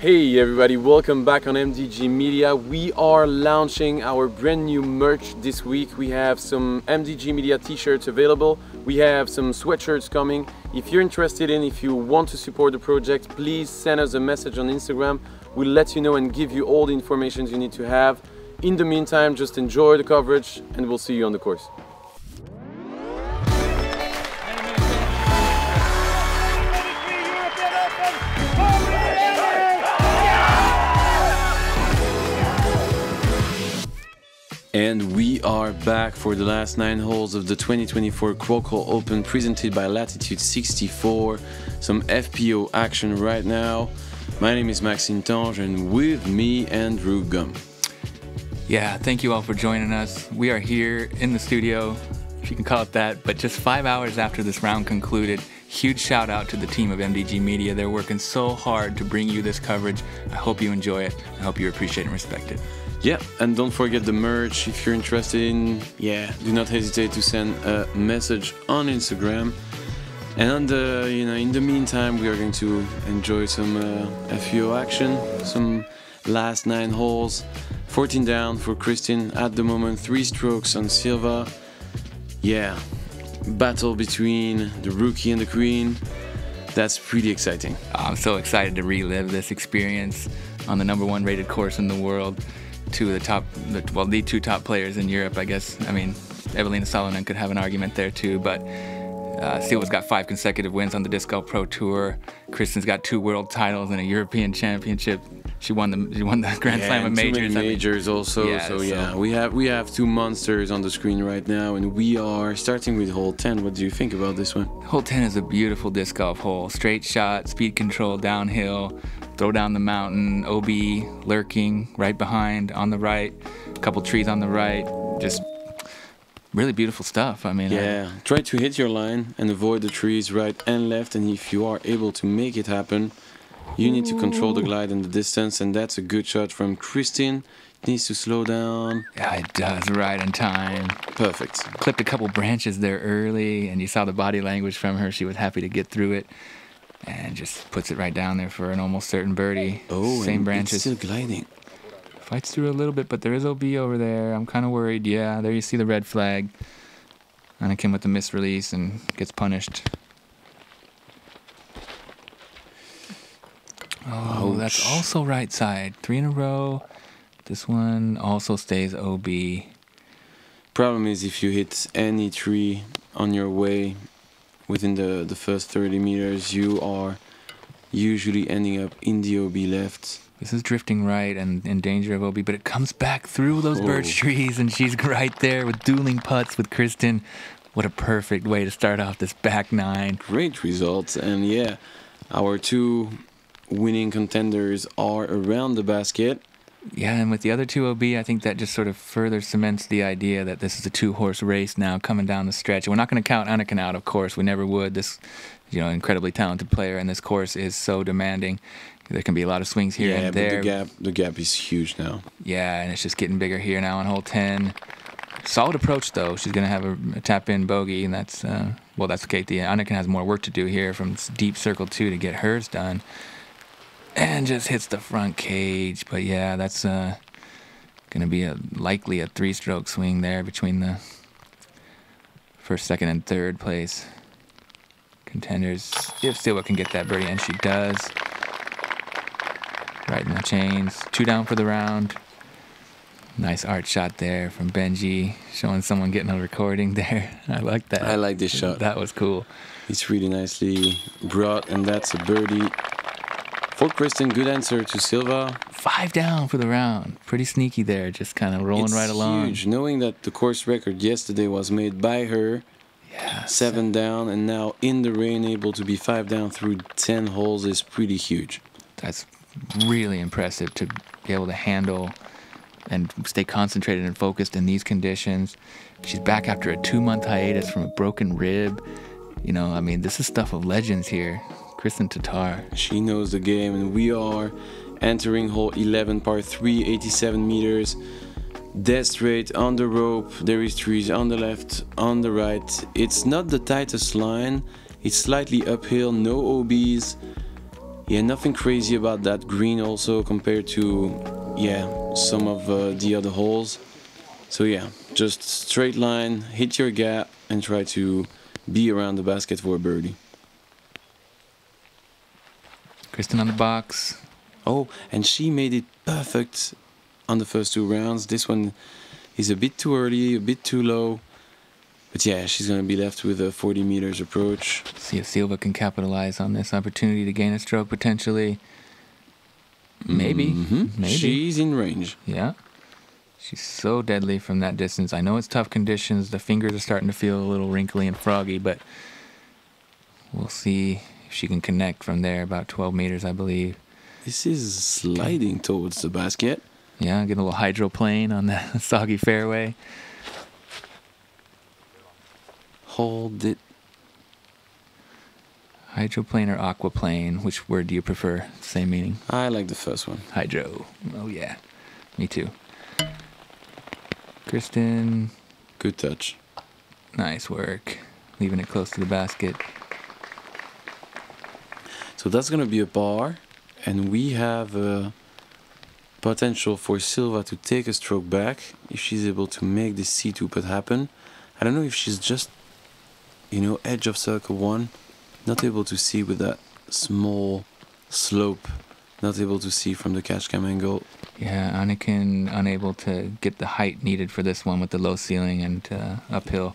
Hey everybody, welcome back on MDG Media. We are launching our brand new merch this week. We have some MDG Media t-shirts available. We have some sweatshirts coming. If you're interested if you want to support the project, please send us a message on Instagram. We'll let you know and give you all the information you need to have. In the meantime, just enjoy the coverage and we'll see you on the course. And we are back for the last 9 holes of the 2024 Krokhol Open presented by Latitude 64. Some FPO action right now. My name is Maxime and with me, Andrew Gum. Yeah, thank you all for joining us. We are here in the studio, if you can call it that, but just 5 hours after this round concluded. Huge shout out to the team of MDG Media. They're working so hard to bring you this coverage. I hope you enjoy it. I hope you appreciate and respect it. Yeah, and don't forget the merch. If you're interested do not hesitate to send a message on Instagram. And in the meantime, we are going to enjoy some FPO action, some last 9 holes. 14 down for Kristin at the moment, 3 strokes on Silva. Yeah, battle between the rookie and the queen. That's pretty exciting. I'm so excited to relive this experience on the #1 rated course in the world. The two top players in Europe, I guess. I mean, Evelina Saarinen could have an argument there too, but Silva's got 5 consecutive wins on the Disc Golf Pro Tour. Kristin's got 2 world titles and a European championship. She won the Grand Slam of majors. Majors also. Yeah, so we have 2 monsters on the screen right now, and we are starting with hole 10. What do you think about this one? Hole 10 is a beautiful disc golf hole. Straight shot, speed control, downhill, throw down the mountain, OB lurking right behind on the right, a couple trees on the right, just really beautiful stuff. I mean, try to hit your line and avoid the trees right and left, and if you are able to make it happen, you need to control the glide and the distance, and that's a good shot from Kristin. Needs to slow down. Yeah, it does, right in time. Perfect. Clipped a couple branches there early, and you saw the body language from her. She was happy to get through it, and just puts it right down there for an almost certain birdie. Oh, same branches. It's still gliding. Fights through a little bit, but there is OB over there. I'm kind of worried. Yeah, there you see the red flag. Anniken with the misrelease and gets punished. Oh, ouch. That's also right side. 3 in a row. This one also stays OB. Problem is if you hit any tree on your way within the first 30 meters, you are usually ending up in the OB left. This is drifting right and in danger of OB, but it comes back through those birch trees, and she's right there with dueling putts with Kristin. What a perfect way to start off this back 9. Great results, and yeah, our 2 winning contenders are around the basket. Yeah, and with the other 2 OB, I think that just sort of further cements the idea that this is a 2-horse race now coming down the stretch. We're not going to count Anniken out, of course. We never would. This, incredibly talented player, and this course is so demanding. There can be a lot of swings here and there. But the gap is huge now. Yeah, and it's just getting bigger here now on hole 10. Solid approach, though. She's going to have a tap-in bogey, and that's Keiti. Anniken has more work to do here from deep circle 2 to get hers done. And just hits the front cage. But yeah, that's going to be likely a 3-stroke swing there between the first, second, and third place contenders. If Silva can get that birdie, and she does. Right in the chains. 2 down for the round. Nice art shot there from Benji, showing someone getting a recording there. I like that. I like this shot. That was cool. It's really nicely brought, and that's a birdie. For Kristin, good answer to Silva. 5 down for the round. Pretty sneaky there, just kind of rolling right along. It's huge, knowing that the course record yesterday was made by her. Yeah. 7 down, and now in the rain, able to be 5 down through 10 holes is pretty huge. That's really impressive to be able to handle and stay concentrated and focused in these conditions. She's back after a 2-month hiatus from a broken rib. This is stuff of legends here. Kristin Tattar. She knows the game, and we are entering hole 11, par 3, 87 meters. Dead straight on the rope. There is trees on the left, on the right. It's not the tightest line. It's slightly uphill, no OBs. Yeah, nothing crazy about that green also compared to, yeah, some of the other holes. So yeah, just straight line, hit your gap, and try to be around the basket for a birdie. Kristin on the box. Oh, and she made it perfect on the first 2 rounds. This one is a bit too early, a bit too low. But yeah, she's going to be left with a 40 meters approach. See if Silva can capitalize on this opportunity to gain a stroke potentially. Maybe. Maybe. She's in range. Yeah. She's so deadly from that distance. I know it's tough conditions. The fingers are starting to feel a little wrinkly and froggy, but we'll see if she can connect from there, about 12 meters, I believe. This is sliding towards the basket. Yeah, getting a little hydroplane on the soggy fairway. Hold it. Hydroplane or aquaplane? Which word do you prefer? Same meaning. I like the first one. Hydro. Oh, yeah. Me too. Kristin. Good touch. Nice work. Leaving it close to the basket. So that's going to be a par. And we have a potential for Silva to take a stroke back if she's able to make this C2 putt happen. I don't know if she's just, you know, edge of circle 1. Not able to see with that small slope. Not able to see from the catch cam angle. Yeah, Anniken unable to get the height needed for this one with the low ceiling and uphill.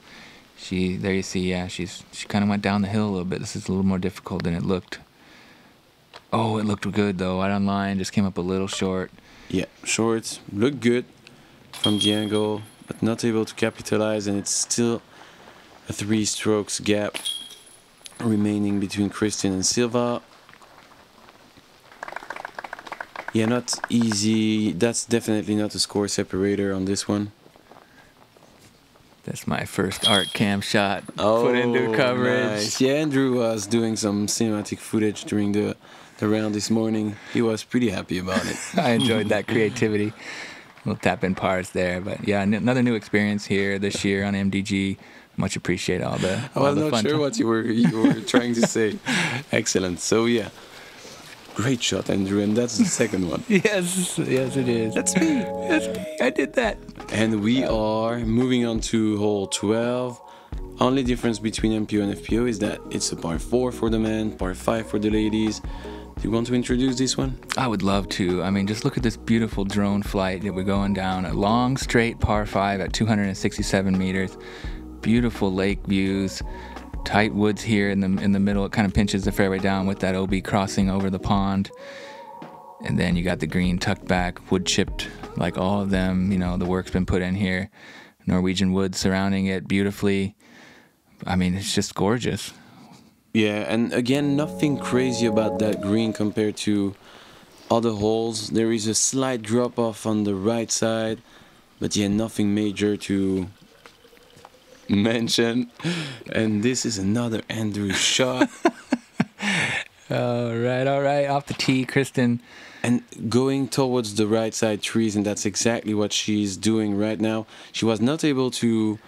There you see, yeah, she kind of went down the hill a little bit. This is a little more difficult than it looked. Oh, it looked good though. Right on line, just came up a little short. Yeah, short, looked good from the angle, but not able to capitalize, and it's still a 3 strokes gap remaining between Kristin and Silva. Yeah, not easy. That's definitely not a score separator on this one. That's my first art cam shot put into coverage. Nice. Yeah, Andrew was doing some cinematic footage during the round this morning. He was pretty happy about it. I enjoyed that creativity. We'll tap in pars there, but yeah, another new experience here this year on MDG. Much appreciate all the. I was not sure what you were trying to say. Excellent. So yeah, great shot, Andrew, and that's the second one. Yes, it is. That's me. I did that. And we are moving on to hole 12. Only difference between MPO and FPO is that it's a par 4 for the men, par 5 for the ladies. Do you want to introduce this one? I would love to. I mean, just look at this beautiful drone flight that we're going down. A long, straight par 5 at 267 meters. Beautiful lake views. Tight woods here in the middle. It kind of pinches the fairway down with that OB crossing over the pond. And then you got the green tucked back, wood chipped like all of them. You know, the work's been put in here. Norwegian wood surrounding it beautifully. I mean, it's just gorgeous. Yeah, and again, nothing crazy about that green compared to other holes. There is a slight drop off on the right side, but yeah, nothing major to mention. And this is another Andrew shot. All right, off the tee, Kristin. And going towards the right side trees, and that's exactly what she's doing right now. She was not able to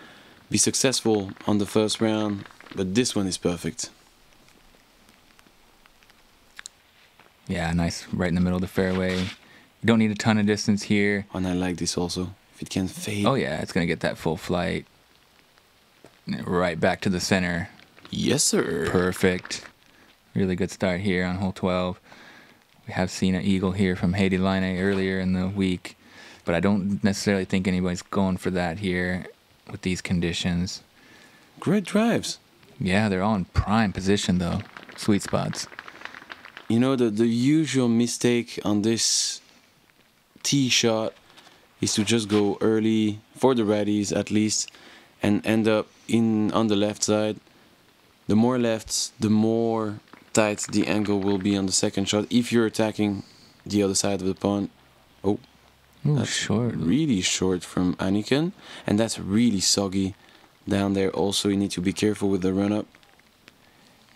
be successful on the first round, but this one is perfect. Yeah, nice, right in the middle of the fairway. You don't need a ton of distance here. And I like this also, if it can fade. Oh yeah, it's gonna get that full flight. Right back to the center. Yes, sir. Perfect. Really good start here on hole 12. We have seen an eagle here from Heidi Line earlier in the week, but I don't necessarily think anybody's going for that here with these conditions. Great drives. Yeah, they're all in prime position though. Sweet spots. You know, the usual mistake on this tee shot is to just go early, for the righties at least, and end up on the left side. The more lefts, the more tight the angle will be on the second shot if you're attacking the other side of the pond. Oh, ooh, that's short. Really short from Anniken, and that's really soggy down there. Also, you need to be careful with the run-up.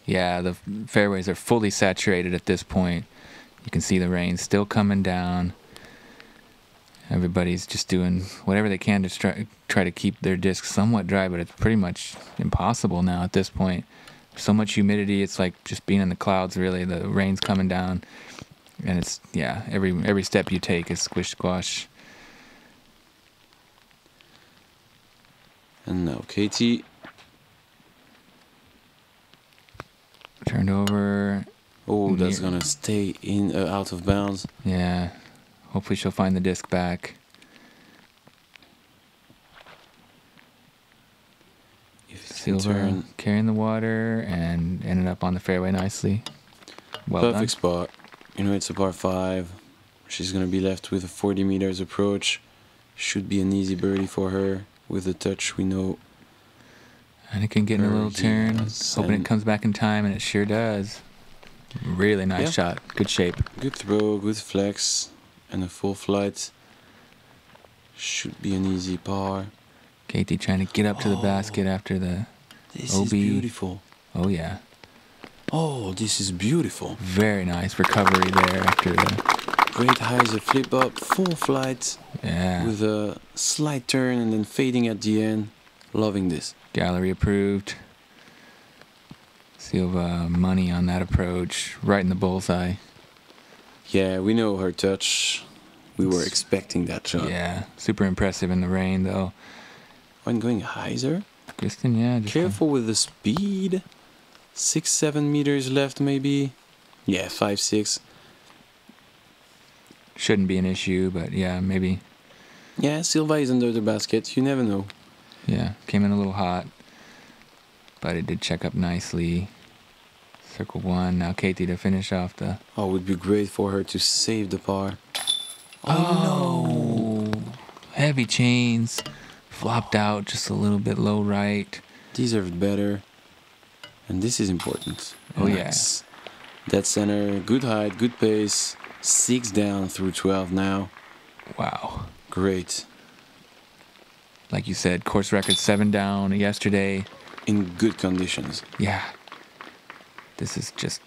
Yeah, the fairways are fully saturated at this point. You can see the rain still coming down. Everybody's just doing whatever they can to try to keep their discs somewhat dry, but it's pretty much impossible now at this point. so much humidity. It's like just being in the clouds, really. The rain's coming down. And it's, yeah, every step you take is squish squash. And now Keiti. Turned over. Oh, that's going to stay in out of bounds. Yeah. Hopefully she'll find the disc back. Silva carrying the water and ended up on the fairway nicely. Well done. Perfect spot. You know, it's a par 5. She's going to be left with a 40 meters approach. Should be an easy birdie for her. With the touch, we know. Anniken getting a little turn. Hoping it comes back in time, and it sure does. Really nice shot. Good shape. Good throw, good flex, and a full flight. Should be an easy par. Keiti trying to get up to the basket after the This OB. is beautiful. Oh, yeah. Oh, this is beautiful. Very nice recovery there after the... Great highs, a flip up, full flight. Yeah. With a slight turn and then fading at the end. Loving this. Gallery approved. Silva money on that approach. Right in the bullseye. Yeah, we know her touch. We were expecting that shot. Yeah. Super impressive in the rain, though. When going hyzer. Kristin, yeah. Careful with the speed. 6-7 meters left, maybe. Yeah, 5-6. Shouldn't be an issue, but yeah, maybe. Yeah, Silva is under the basket. You never know. Yeah, came in a little hot, but it did check up nicely. Circle 1. Now Keiti to finish off the... Oh, it would be great for her to save the par. Oh, no. Heavy chains. Flopped out just a little bit low right. Deserved better. And this is important. Oh, yes. Dead center, good height, good pace. 6 down through 12 now. Wow. Great. Like you said, course record 7 down yesterday. In good conditions. Yeah. This is just...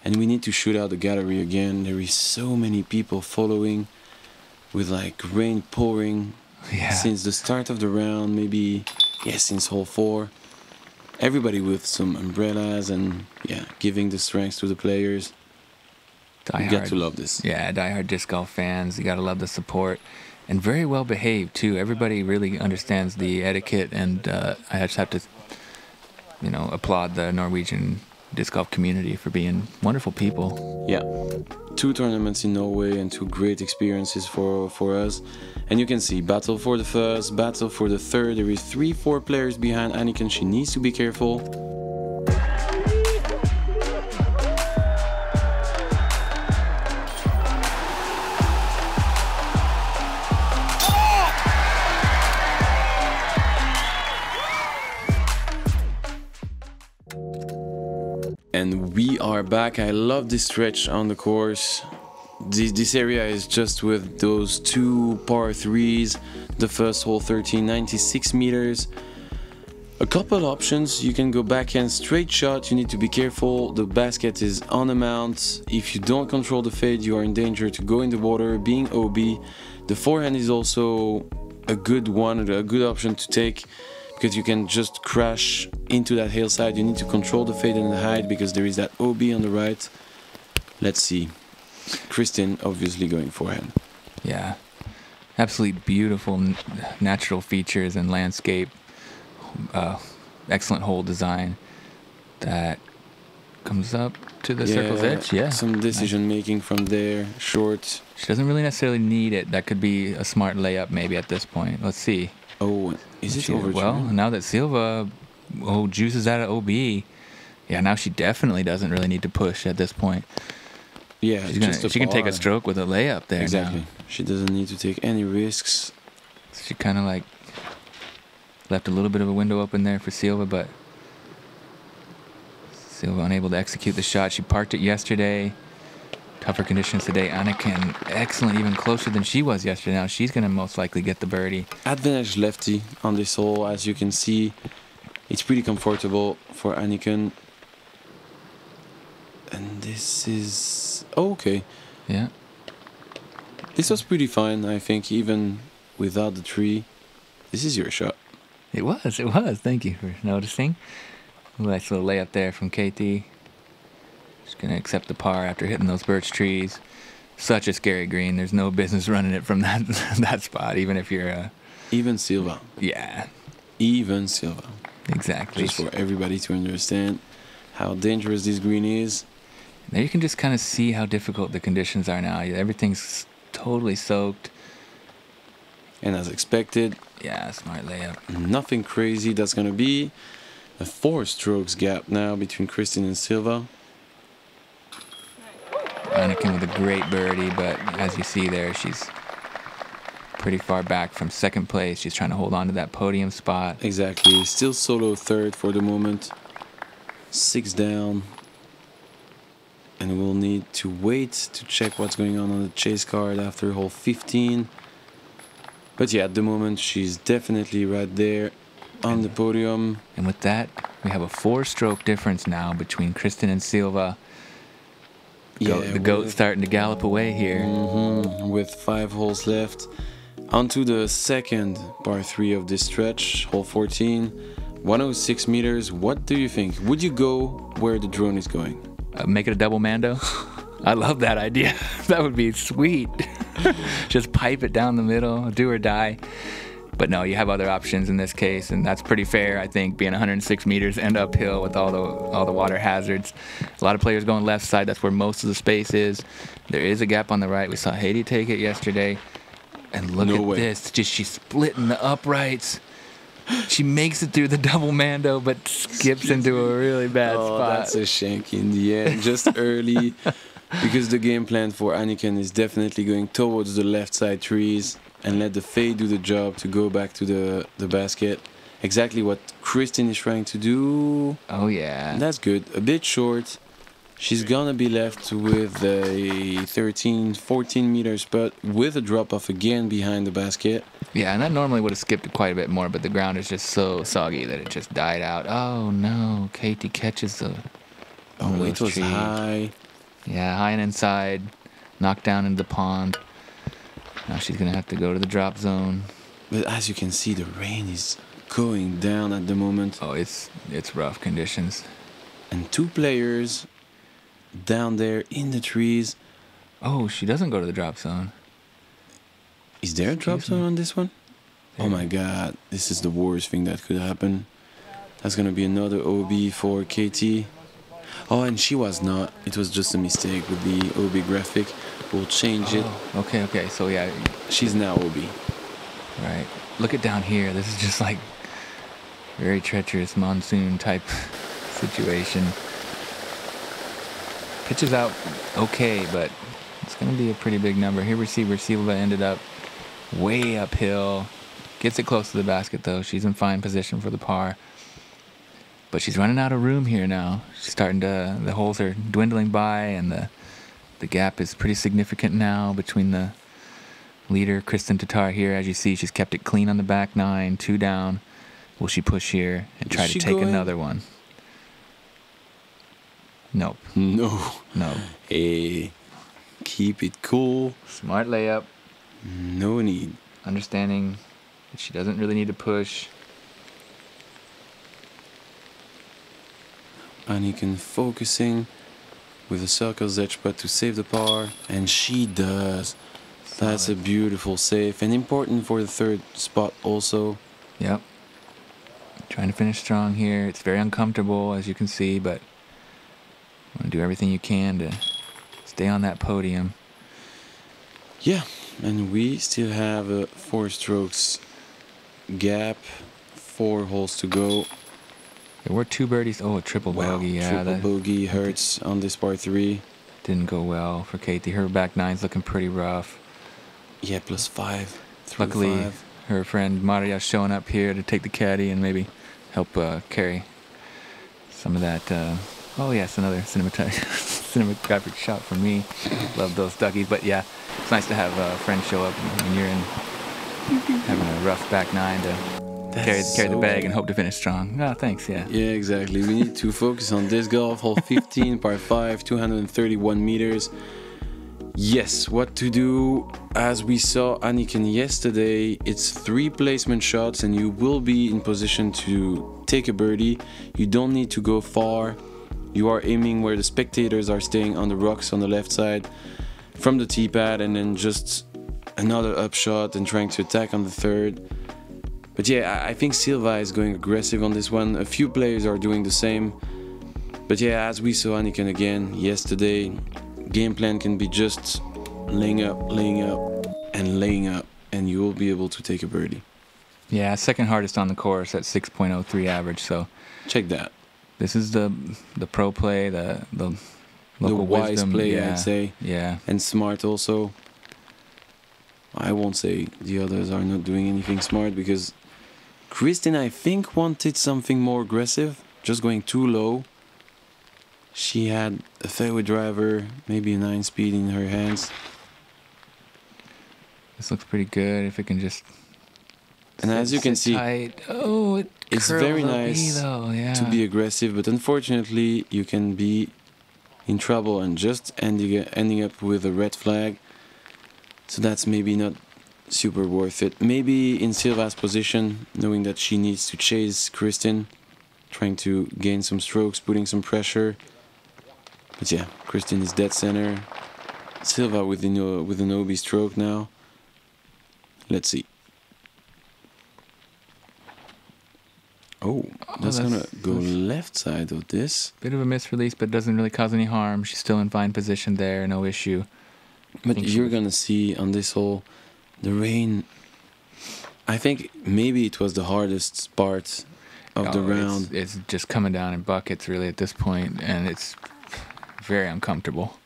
And we need to shoot out the gallery again. There is so many people following with like rain pouring since the start of the round, maybe, since hole 4. Everybody with some umbrellas and, giving the strength to the players. You got to love this. Yeah, diehard disc golf fans. You got to love the support. And very well behaved, too. Everybody really understands the etiquette, and I just have to, applaud the Norwegian disc golf community for being wonderful people. Yeah. 2 tournaments in Norway and 2 great experiences for us. And you can see battle for the first, battle for the third. There is 3-4 players behind Anniken. She needs to be careful. And we are back. I love this stretch on the course. This area is just with those 2 par 3s. The first hole 13, 96 meters. A couple options. You can go backhand straight shot. You need to be careful. The basket is on the mount. If you don't control the fade, you are in danger to go in the water. Being OB, the forehand is also a good one, a good option to take. Because you can just crash into that hillside. You need to control the fade and the height because there is that OB on the right. Let's see. Kristin obviously going forehand. Yeah. Absolutely beautiful natural features and landscape. Excellent hole design. That comes up to the circle's edge. Yeah. Some decision making from there. Short. She doesn't really necessarily need it. That could be a smart layup maybe at this point. Let's see. Oh, is it over? Well, now that Silva juices out of OB, now she definitely doesn't really need to push at this point. Yeah, she can take a stroke with a layup there. Exactly. Now. She doesn't need to take any risks. She kind of like left a little bit of a window open there for Silva, but Silva unable to execute the shot. She parked it yesterday. Tougher conditions today. Anniken, excellent, even closer than she was yesterday. Now she's going to most likely get the birdie. Advantage lefty on this hole, as you can see. It's pretty comfortable for Anniken. And this is... Oh, okay. Yeah. This was pretty fine, I think, even without the tree. This is your shot. It was. Thank you for noticing. Nice little layup there from Keiti. Just going to accept the par after hitting those birch trees. Such a scary green. There's no business running it from that spot, even if you're... Even Silva. Yeah. Even Silva. Exactly. Just for everybody to understand how dangerous this green is. There you can just kind of see how difficult the conditions are now. Everything's totally soaked. And as expected. Yeah, smart layup. Nothing crazy. That's going to be a 4 strokes gap now between Kristin and Silva. Anniken with a great birdie, but as you see there, she's pretty far back from second place. She's trying to hold on to that podium spot. Exactly. Still solo third for the moment. 6 down. And we'll need to wait to check what's going on the chase card after hole 15. But yeah, at the moment, she's definitely right there on the podium. And with that, we have a 4-stroke difference now between Kristin and Silva. The goat's starting to gallop away here. With 5 holes left. Onto the second par 3 of this stretch, hole 14. 106 meters. What do you think? Would you go where the drone is going? Make it a double mando. I love that idea. That would be sweet. Just pipe it down the middle, do or die. But no, you have other options in this case, and that's pretty fair, I think, being 106 meters and uphill with all the water hazards. A lot of players going left side. That's where most of the space is. There is a gap on the right. We saw Keiti take it yesterday. And look at this. Just she's splitting the uprights. She makes it through the double mando, but skips into a really bad spot. That's a shank in the end, just early. Because the game plan for Anniken is definitely going towards the left side trees and let the fade do the job to go back to the basket. Exactly what Kristin is trying to do. Oh, yeah. That's good. A bit short. She's gonna be left with a 13, 14 meter spot with a drop off again behind the basket. Yeah, and that normally would have skipped quite a bit more, but the ground is just so soggy that it just died out. Oh no, Keiti catches the... Oh, it was high. Yeah, high and inside, knocked down into the pond. Now she's gonna have to go to the drop zone. But as you can see, the rain is going down at the moment. Oh, it's rough conditions. And 2 players down there in the trees. Oh, she doesn't go to the drop zone. Is there a drop zone on this one? Oh my god, this is the worst thing that could happen. That's gonna be another OB for Keiti. Oh, and she was not. It was just a mistake with the OB graphic. We'll change it. Okay, so yeah. She's now OB. Right. Look at down here. This is just like very treacherous monsoon type situation. Pitches out okay, but it's going to be a pretty big number. Here we see where Silva ended up way uphill. Gets it close to the basket, though. She's in fine position for the par. But she's running out of room here now. She's starting to... The holes are dwindling by, and the gap is pretty significant now between the leader, Kristin Tattar, here. As you see, she's kept it clean on the back 9, 2 down. Will she push here and try to take another one? Nope. No. Hey, keep it cool. Smart layup. No need. Understanding that she doesn't really need to push. Anniken focusing with a circle's edge putt to save the par, and she does. That's a beautiful save, and important for the 3rd spot also. Yep. Trying to finish strong here. It's very uncomfortable, as you can see, but want to do everything you can to stay on that podium. Yeah, and we still have a 4 strokes gap, 4 holes to go. There were 2 birdies. Oh, a triple bogey. Yeah, triple bogey hurts on this par 3. Didn't go well for Keiti. Her back 9's looking pretty rough. Yeah, +5. Luckily, her friend Maria's showing up here to take the caddy and maybe help carry some of that. Oh yes, another cinematographic shot from me. Love those duckies. But yeah, it's nice to have friends show up when you're having a rough back 9 to carry the bag and hope to finish strong. Oh, thanks, yeah. Yeah, exactly. We need to focus on disc golf, hole 15, par 5, 231 meters. Yes, what to do? As we saw Anniken yesterday, it's 3 placement shots and you will be in position to take a birdie. You don't need to go far. You are aiming where the spectators are staying on the rocks on the left side from the tee pad, and then just another upshot and trying to attack on the third. But yeah, I think Silva is going aggressive on this one. A few players are doing the same. But yeah, as we saw Anniken again yesterday, game plan can be just laying up, and laying up, and you will be able to take a birdie. Yeah, second hardest on the course at 6.03 average. So check that. This is the pro play, the local wise wisdom. play, Yeah. I'd say. Yeah. And smart also. I won't say the others are not doing anything smart, because Kristin, I think, wanted something more aggressive, just going too low. She had a fairway driver, maybe a 9-speed in her hands. This looks pretty good if it can just. And as you can see, it's very nice to be aggressive, but unfortunately you can be in trouble and just ending up with a red flag. So that's maybe not super worth it. Maybe in Silva's position, knowing that she needs to chase Kristin, trying to gain some strokes, putting some pressure. But yeah, Kristin is dead center. Silva with an OB stroke now. Let's see. Oh, that's gonna go left side of this. Bit of a misrelease, but doesn't really cause any harm. She's still in fine position there, no issue. But you're gonna see on this hole, the rain. I think maybe it was the hardest part of the round. It's just coming down in buckets really at this point, and it's very uncomfortable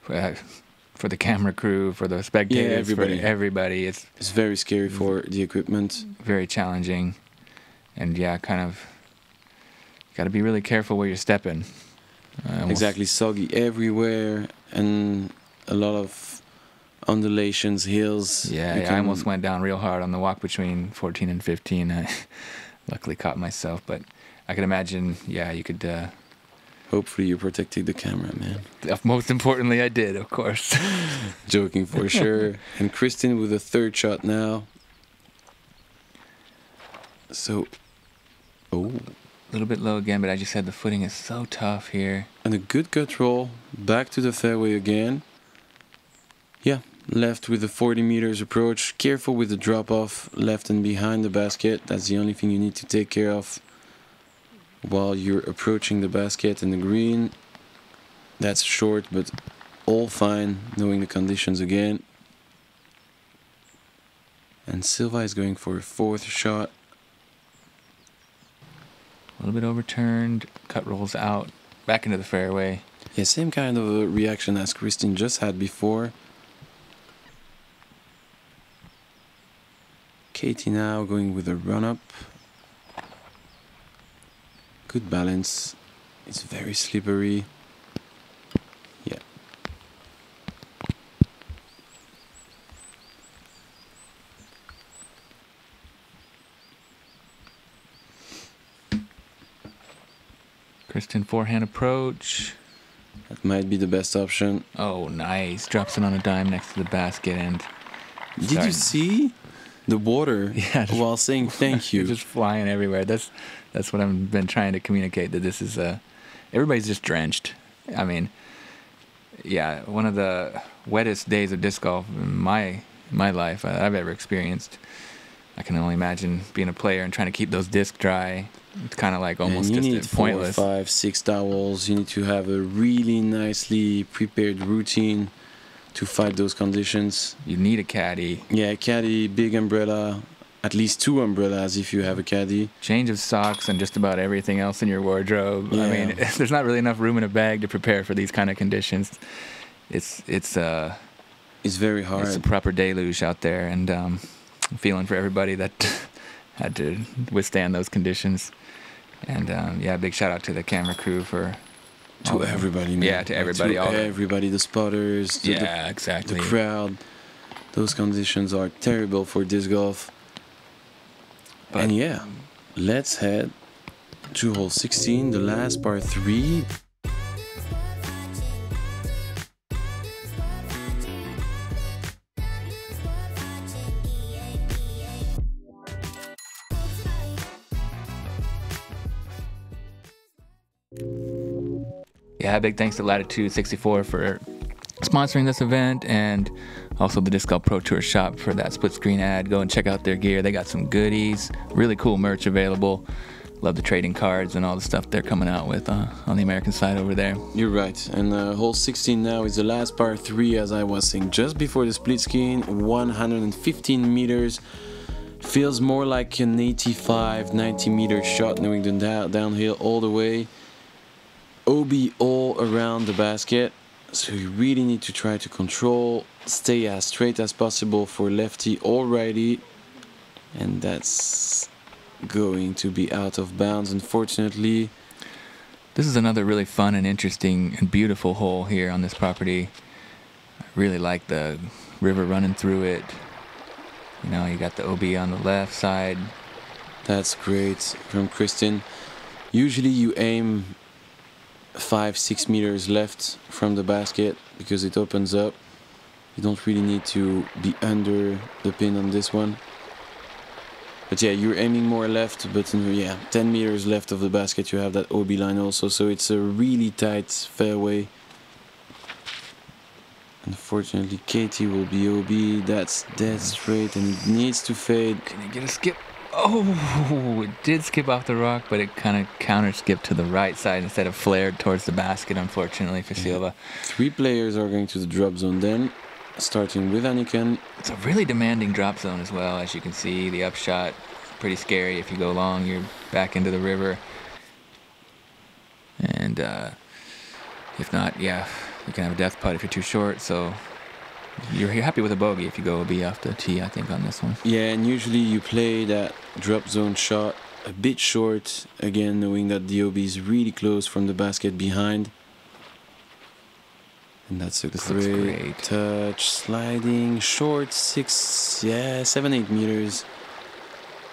for the camera crew, for the spectators, for everybody. It's very scary for the equipment. Very challenging. And yeah, kind of got to be really careful where you're stepping. Exactly, soggy everywhere, and a lot of undulations, hills. Yeah, I almost went down real hard on the walk between 14 and 15. I luckily caught myself, but I could imagine, yeah, you could... Hopefully you protected the camera, man. Most importantly, I did, of course. Joking for sure. And Kristin with a third shot now. So... Oh, a little bit low again, but I just said the footing is so tough here. And a good gut roll, back to the fairway again. Yeah, left with the 40 meters approach. Careful with the drop off, left and behind the basket. That's the only thing you need to take care of while you're approaching the basket and the green. That's short, but all fine, knowing the conditions again. And Silva is going for a fourth shot. A little bit overturned, cut rolls out, back into the fairway. Yeah, same kind of a reaction as Kristin just had before. Keiti now going with a run-up. Good balance. It's very slippery. Yeah. Kristin forehand approach. That might be the best option. Oh, nice. Drops it on a dime next to the basket. And did you see the water while saying thank you? Just flying everywhere. That's what I've been trying to communicate, that this is everybody's just drenched. I mean, yeah, one of the wettest days of disc golf in my life I've ever experienced. I can only imagine being a player and trying to keep those discs dry. It's kind of like almost just pointless. You need 4, 5, 6 towels. You need to have a really nicely prepared routine to fight those conditions. You need a caddy. Yeah, a caddy, big umbrella, at least 2 umbrellas if you have a caddy. Change of socks and just about everything else in your wardrobe. Yeah. I mean, there's not really enough room in a bag to prepare for these kind of conditions. It's very hard. It's a proper deluge out there, and I'm feeling for everybody that had to withstand those conditions. And yeah, big shout out to the camera crew for everybody, man. Yeah, to everybody. Everybody, the spotters, exactly. The crowd. Those conditions are terrible for disc golf. But, and yeah, let's head to hole 16, the last par 3. Yeah, big thanks to Latitude 64 for sponsoring this event, and also the Disc Golf Pro Tour shop for that split screen ad. Go and check out their gear. They got some goodies, really cool merch available. Love the trading cards and all the stuff they're coming out with on the American side over there. You're right. And hole 16 now is the last par 3, as I was saying, just before the split screen, 115 meters. Feels more like an 85, 90 meter shot, knowing the downhill all the way. OB all around the basket. So you really need to try to control, stay as straight as possible for lefty or righty. And that's going to be out of bounds, unfortunately. This is another really fun and interesting and beautiful hole here on this property. I really like the river running through it. You know, you got the OB on the left side. That's great from Kristin. Usually you aim 5-6 meters left from the basket because it opens up. You don't really need to be under the pin on this one. But yeah, you're aiming more left, but yeah, 10 meters left of the basket you have that OB line also, so it's a really tight fairway. Unfortunately, Keiti will be OB. That's dead straight and it needs to fade. Can you get a skip? Oh, it did skip off the rock, but it kind of counter-skipped to the right side instead of flared towards the basket, unfortunately, for Silva. 3 players are going to the drop zone then, starting with Anniken. It's a really demanding drop zone as well, as you can see. The upshot, pretty scary. If you go long, you're back into the river. And if not, yeah, you can have a death putt if you're too short, so you're happy with a bogey if you go OB off the tee, I think, on this one. Yeah, and usually you play that drop zone shot a bit short, again, knowing that the OB is really close from the basket behind. And that's a great touch, sliding, short, 7, 8 meters.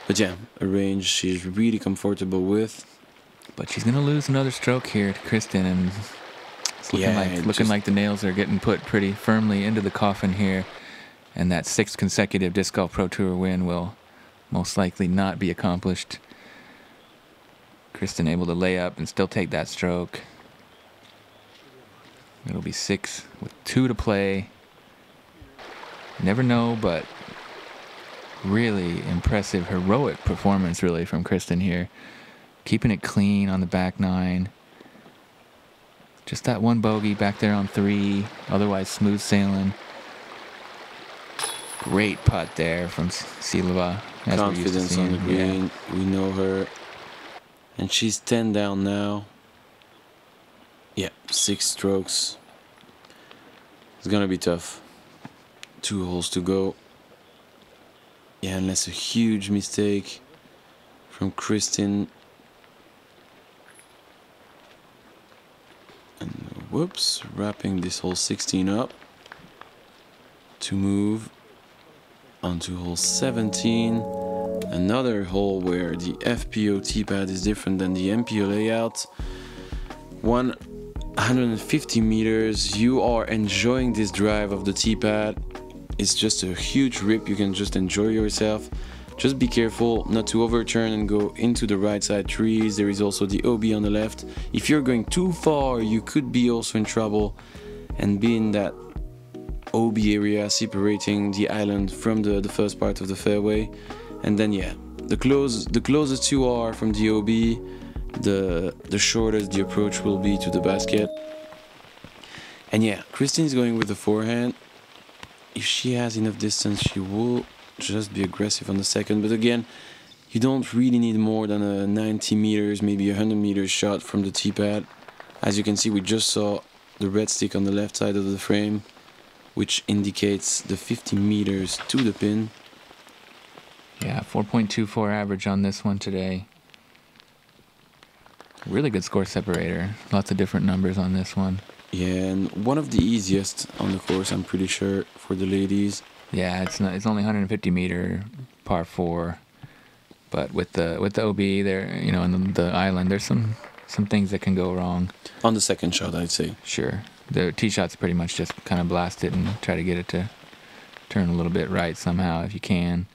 But yeah, a range she's really comfortable with. But she's going to lose another stroke here to Kristin, and it's looking like the nails are getting put pretty firmly into the coffin here. And that 6th consecutive Disc Golf Pro Tour win will most likely not be accomplished. Kristin able to lay up and still take that stroke. It'll be 6 with 2 to play. Never know, but really impressive, heroic performance really from Kristin here. Keeping it clean on the back 9. Just that one bogey back there on 3. Otherwise smooth sailing. Great putt there from Silva. Confidence on the green. Yeah. We know her. And she's 10 down now. Yeah, 6 strokes. It's gonna be tough. 2 holes to go. Yeah, unless a huge mistake from Kristin. And whoops, wrapping this hole 16 up to move onto hole 17. Another hole where the FPO T-pad is different than the MPO layout. 150 meters. You are enjoying this drive of the T-pad. It's just a huge rip. You can just enjoy yourself. Just be careful not to overturn and go into the right side trees. There is also the OB on the left. If you're going too far, you could be also in trouble and be in that OB area separating the island from the first part of the fairway. And then yeah, the closest you are from the OB, the shortest the approach will be to the basket. And yeah, Kristin is going with the forehand. If she has enough distance, she will just be aggressive on the second. But again, you don't really need more than a 90 meters, maybe 100 meters shot from the T-pad. As you can see, we just saw the red stick on the left side of the frame, which indicates the 50 meters to the pin. Yeah, 4.24 average on this one today. Really good score separator. Lots of different numbers on this one. Yeah, and one of the easiest on the course, I'm pretty sure, for the ladies. Yeah, it's only 150 meter par 4, but with the OB there, you know, and the island, there's some things that can go wrong. On the second shot, I'd say. Sure, the tee shot's pretty much just kind of blast it and try to get it to turn a little bit right somehow if you can.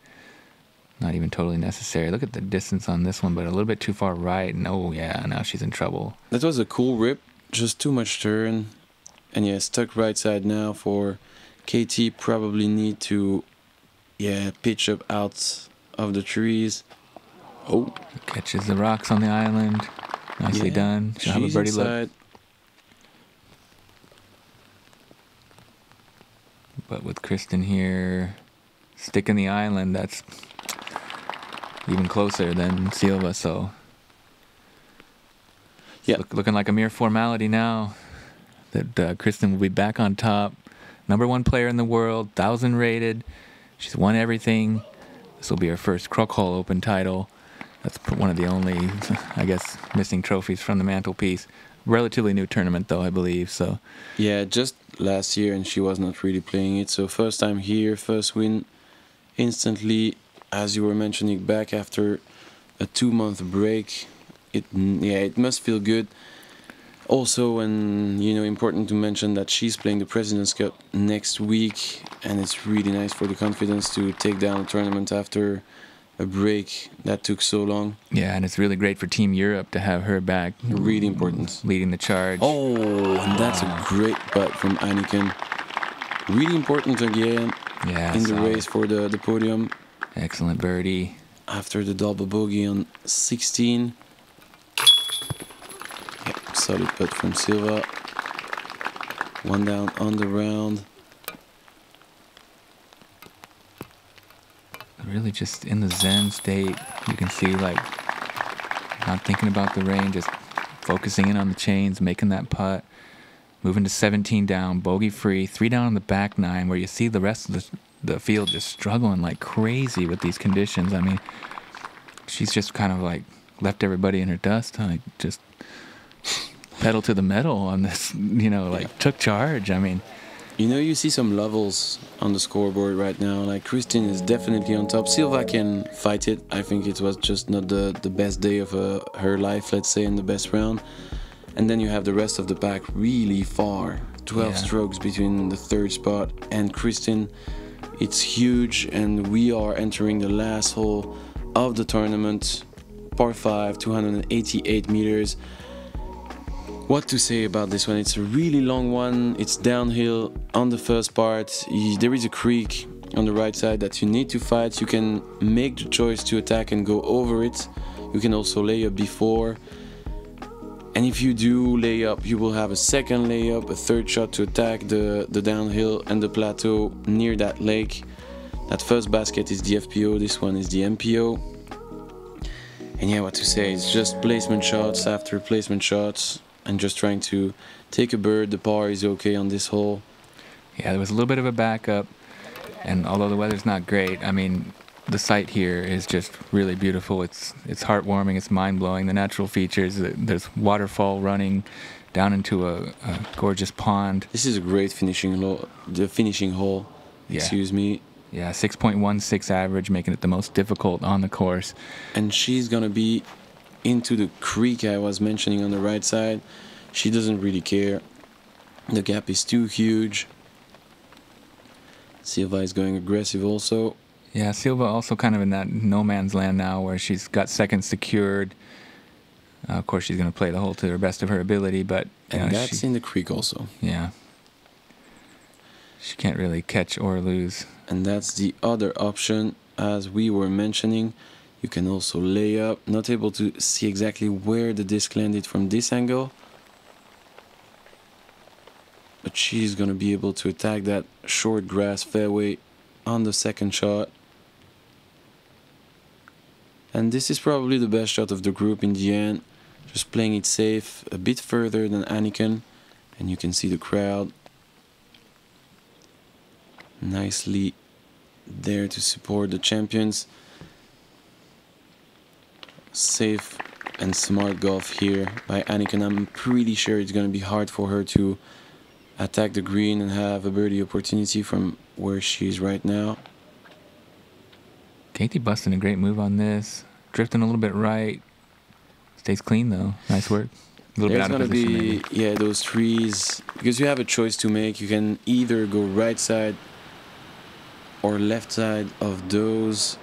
Not even totally necessary. Look at the distance on this one, but a little bit too far right, and oh yeah, now she's in trouble. That was a cool rip. just too much turn. And yeah, stuck right side now for Keiti. Probably need to, yeah, pitch up out of the trees. Oh. Catches the rocks on the island. Nicely done. She'll have a birdie inside. look. But with Kristin here sticking the island, that's even closer than Silva. So yeah, looking like a mere formality now that Kristin will be back on top. #1 player in the world, 1,000 rated. She's won everything. This will be her first Krokhol Open title. That's one of the only, I guess, missing trophies from the mantelpiece. Relatively new tournament, though, I believe. So yeah, just last year, and she was not really playing it. So first time here, first win instantly, as you were mentioning, back after a 2-month break. It must feel good. Also, and important to mention that she's playing the President's Cup next week, and it's really nice for the confidence to take down a tournament after a break that took so long. Yeah, and it's really great for Team Europe to have her back. Really important. Leading the charge. Oh, and that's a great putt from Anniken. Really important again in the race for the podium. Excellent birdie. After the double bogey on 16. Yep, solid putt from Silva. 1 down on the round. Really just in the zen state. You can see, like, not thinking about the rain, just focusing in on the chains, making that putt, moving to 17 down, bogey free, 3 down on the back 9, where you see the rest of the field just struggling like crazy with these conditions. I mean, she's just kind of like left everybody in her dust, like just pedal to the metal on this, took charge. I mean, you see some levels on the scoreboard right now. Like, Kristin is definitely on top. Silva can fight it. I think it was just not the best day of her life, let's say, in the best round. And then you have the rest of the pack really far. 12 strokes between the 3rd spot and Kristin. It's huge, and we are entering the last hole of the tournament. Par 5, 288 meters. What to say about this one? It's a really long one. It's downhill on the first part. There is a creek on the right side that you need to fight. You can make the choice to attack and go over it. You can also lay up before. And if you do lay up, you will have a second layup, a 3rd shot to attack the downhill and the plateau near that lake. That first basket is the FPO, this one is the MPO. And yeah, what to say? It's just placement shots after placement shots. And just trying to take a bird. The par is okay on this hole. Yeah, there was a little bit of a backup, and although the weather's not great, I mean, the site here is just really beautiful. It's heartwarming. It's mind-blowing. The natural features. There's waterfall running down into a gorgeous pond. This is a great finishing hole. Excuse me. Yeah, 6.16 average, making it the most difficult on the course. And she's gonna be into the creek I was mentioning on the right side. She doesn't really care. The gap is too huge. Silva is going aggressive also. Yeah, Silva also kind of in that no man's land now, where she's got second secured. Of course, she's going to play the hole to the best of her ability, but and that's in the creek also. Yeah, she can't really catch or lose. And that's the other option, as we were mentioning. You can also lay up. Not able to see exactly where the disc landed from this angle, but she's gonna be able to attack that short grass fairway on the 2nd shot. And this is probably the best shot of the group in the end. Just playing it safe, a bit further than Anniken, and you can see the crowd nicely there to support the champions. Safe and smart golf here by Anniken. I'm pretty sure it's going to be hard for her to attack the green and have a birdie opportunity from where she is right now. Keiti busting a great move on this. Drifting a little bit right. Stays clean though. Nice work. A little There's bit out of going to position, be, yeah, those trees. Because you have a choice to make. You can either go right side or left side of those.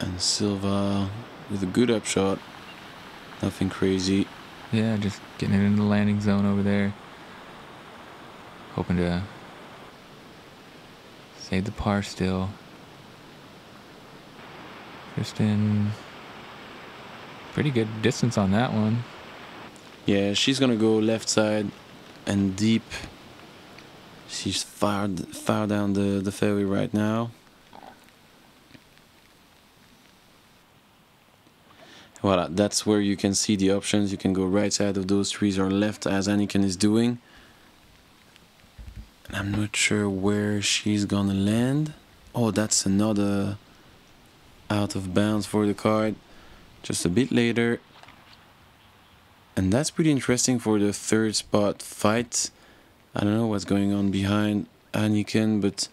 And Silva with a good upshot. Nothing crazy. Yeah, just getting it into the landing zone over there. Hoping to save the par still. Kristin, pretty good distance on that one. Yeah, she's gonna go left side and deep. She's far down the fairway right now. Voila, that's where you can see the options. You can go right side of those trees or left, as Anniken is doing. And I'm not sure where she's gonna land. Oh, that's another out of bounds for the card. Just a bit later. And that's pretty interesting for the third spot fight. I don't know what's going on behind Anniken, but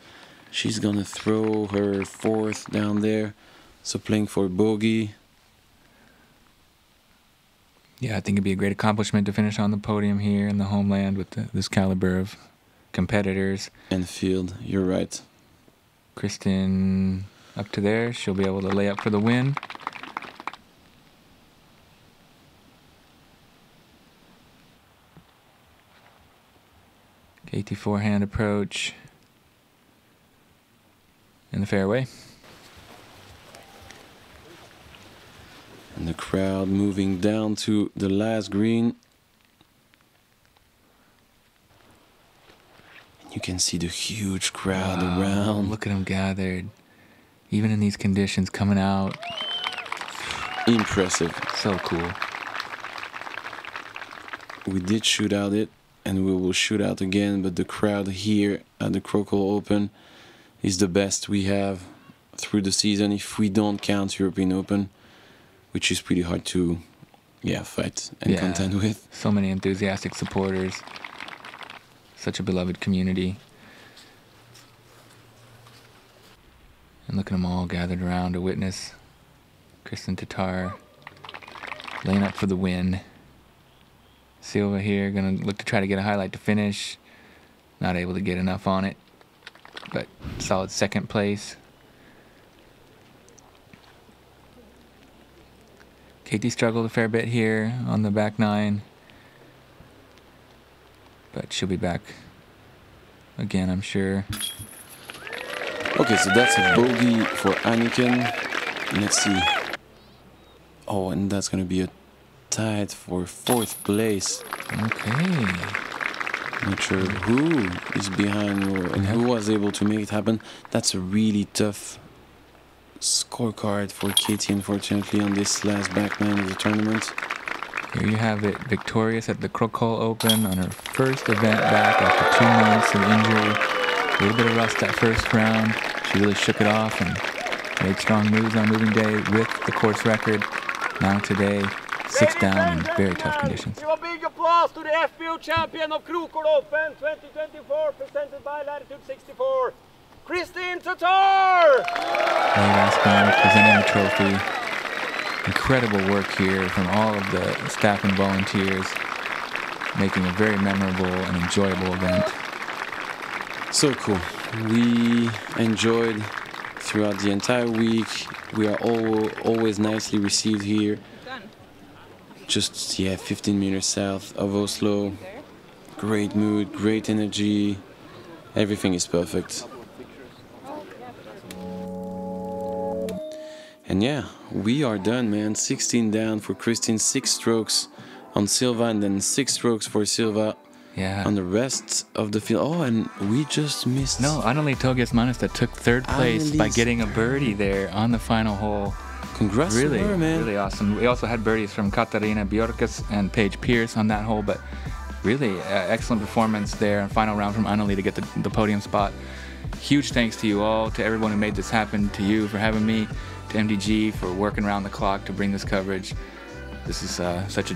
she's gonna throw her fourth down there. So playing for bogey. Yeah, I think it'd be a great accomplishment to finish on the podium here in the homeland with this caliber of competitors. And field, you're right. Kristin up to there. She'll be able to lay up for the win. Keiti forehand approach in the fairway. And the crowd moving down to the last green. And you can see the huge crowd around. Look at them gathered. Even in these conditions, coming out. Impressive. So cool. We did shoot out it, and we will shoot out again, but the crowd here at the Krokhol Open is the best we have through the season, if we don't count European Open, which is pretty hard to fight and contend with. So many enthusiastic supporters. Such a beloved community. And look at them all gathered around to witness Kristin Tattar laying up for the win. Silva here, gonna look to try to get a highlight to finish. Not able to get enough on it, but solid second place. Keiti struggled a fair bit here on the back nine, but she'll be back again, I'm sure. Okay, so that's a bogey for Anniken. Let's see. Oh, and that's gonna be a tied for fourth place. Okay. Not sure who is behind and who was able to make it happen. That's a really tough scorecard for Keiti, unfortunately, on this last back nine of the tournament. Here you have it, victorious at the Krokhol Open on her first event back after 2 months of injury. A little bit of rust that first round. She really shook it off and made strong moves on moving day with the course record. Now today, 6 down in very tough conditions. Give a big applause to the FPO champion of Krokhol Open 2024, presented by Latitude 64, Kristin Tattar! Last round, presenting the trophy. Incredible work here from all of the staff and volunteers, making a very memorable and enjoyable event. So cool. We enjoyed throughout the entire week. We are always nicely received here. Just 15 meters south of Oslo. Great mood, great energy. Everything is perfect. And we are done, man. 16 down for Kristin, 6 strokes on Silva, and then 6 strokes for Silva on the rest of the field. Oh, and we just missed. No, Anneli Togesmanis that took third place by getting a birdie there on the final hole. Congrats to her, man. Really awesome. We also had birdies from Katarina Bjorkas and Paige Pierce on that hole, but really excellent performance there. Final round from Anneli to get the podium spot. Huge thanks to you all, to everyone who made this happen, to you for having me, to MDG for working around the clock to bring this coverage. This is such a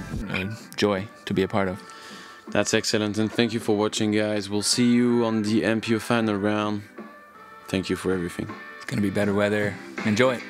joy to be a part of. That's excellent, and thank you for watching, guys. We'll see you on the MPO final round. Thank you for everything. It's going to be better weather. Enjoy it.